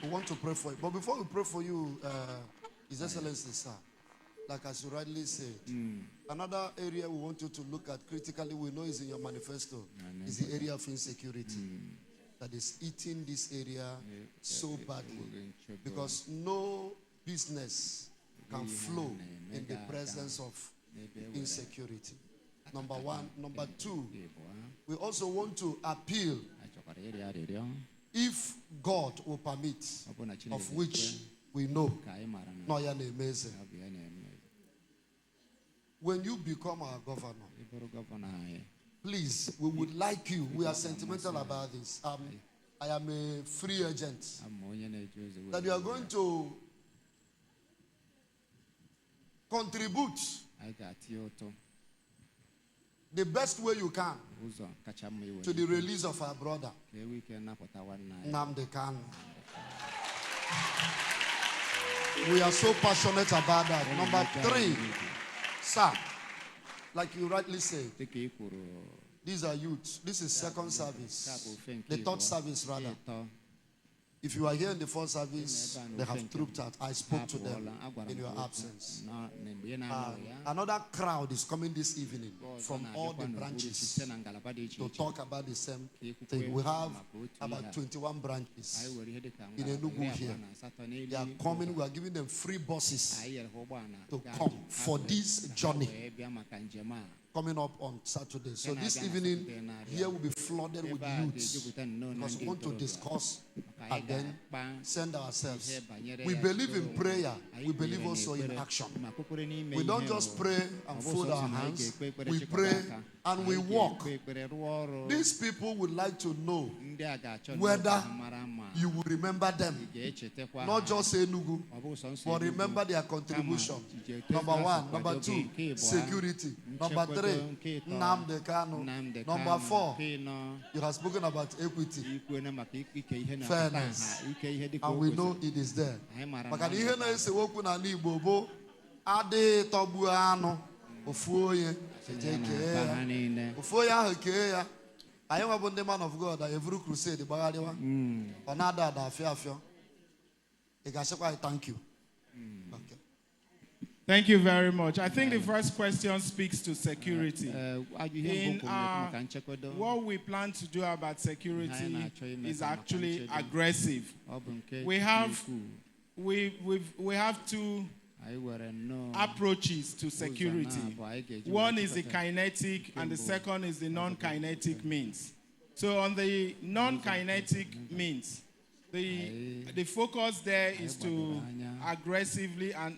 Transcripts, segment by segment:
We want to pray for you. But before we pray for you, His Excellency, sir, like as you rightly said, another area we want you to look at critically, we know is in your manifesto, is the area of insecurity that is eating this area so badly. Because no business can flow in the presence of insecurity. Number one. Number two, we also want to appeal, if God will permit, of which we know, when you become our governor, please, we would like you, we are sentimental about this. I am a free agent, that you are going to contribute the best way you can to the release of our brother Nnamdi Kanu. We are so passionate about that. Number three, sir, like you rightly said, these are youths. This is second service. The third service, rather. If you are here in the first service, they have trooped out. I spoke to them in your absence. Another crowd is coming this evening from all the branches to talk about the same thing. We have about 21 branches in Enugu here. They are coming. We are giving them free buses to come for this journey coming up on Saturday. So this evening here will be flooded with youths because we want to discuss and then send ourselves. We believe in prayer. We believe also in action. We don't just pray and fold our hands. We pray and we walk. These people would like to know whether you will remember them. Not just Enugu, but remember their contribution. Number one. Number two, security. Number three, Nnamdi Kanu. Number four, you have spoken about equity, fairness, and we know it is there. I am a man of God. Every crusade, thank you. Okay. Thank you very much. I think the first question speaks to security. What we plan to do about security is actually aggressive. We have two approaches to security. One is the kinetic and the second is the non-kinetic means. So on the non-kinetic means, the focus there is to aggressively and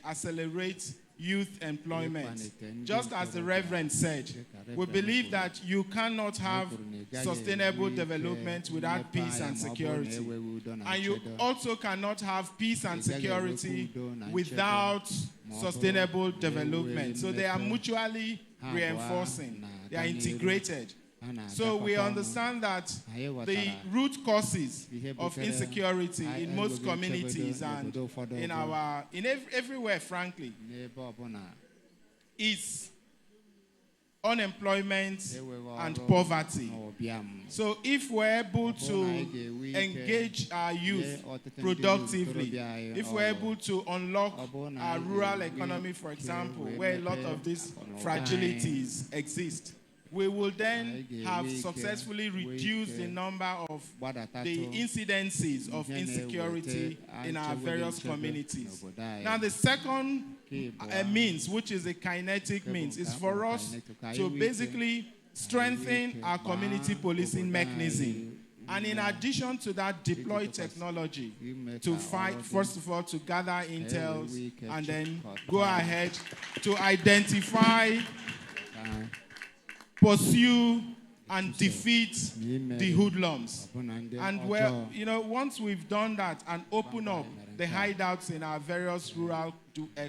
accelerate youth employment. Just as the Reverend said, we believe that you cannot have sustainable development without peace and security. And you also cannot have peace and security without sustainable development. So they are mutually reinforcing. They are integrated. So we understand that the root causes of insecurity in most communities and everywhere, frankly, is unemployment and poverty. So if we're able to engage our youth productively, if we're able to unlock our rural economy, for example, where a lot of these fragilities exist, we will then have successfully reduced the number of the incidences of insecurity in our various communities. Now, the second means, which is a kinetic means, is for us to basically strengthen our community policing mechanism. And in addition to that, deploy technology to fight, first of all, to gather intel and then go ahead to identify, pursue and defeat the hoodlums. And once we've done that and open up the hideouts in our various rural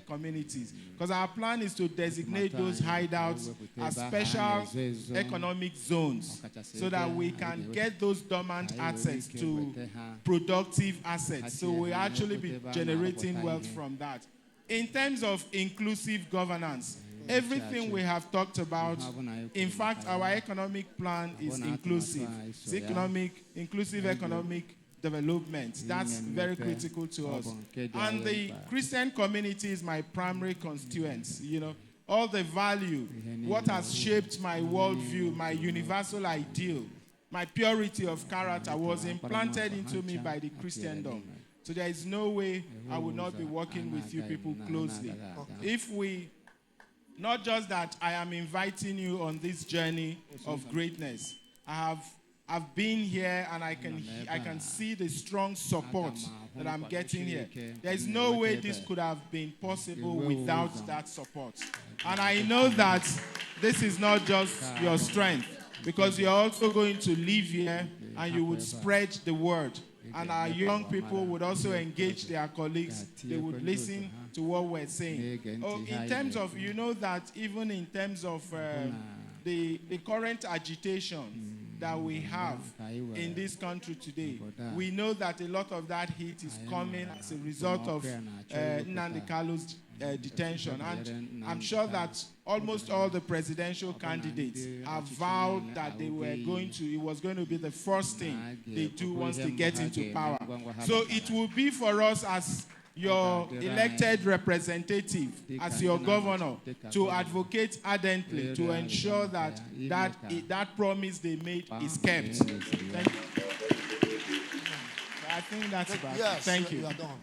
communities, because our plan is to designate those hideouts as special economic zones so that we can get those dormant assets to productive assets. So we'll actually be generating wealth from that. In terms of inclusive governance, everything we have talked about, in fact, our economic plan is inclusive. It's inclusive economic development. That's very critical to us. And the Christian community is my primary constituents. You know, all the value, what has shaped my worldview, my universal ideal, my purity of character was implanted into me by the Christendom. So there is no way I would not be working with you people closely. If we, not just that I am inviting you on this journey of greatness, I've been here and I can see the strong support that I'm getting here. There is no way this could have been possible without that support. And I know that this is not just your strength, because you're also going to live here and you would spread the word. And our young people would also engage their colleagues. They would listen to what we're saying. In terms of, you know that even in terms of the current agitation that we have in this country today, we know that a lot of that heat is coming as a result of Nnamdi Kalu's detention. And I'm sure that almost all the presidential candidates have vowed that it was going to be the first thing they do once they get into power. So it will be for us as your elected representative, as your governor, to advocate ardently to ensure that that promise they made is kept. Thank you. I think that's about it. Thank you. We are done.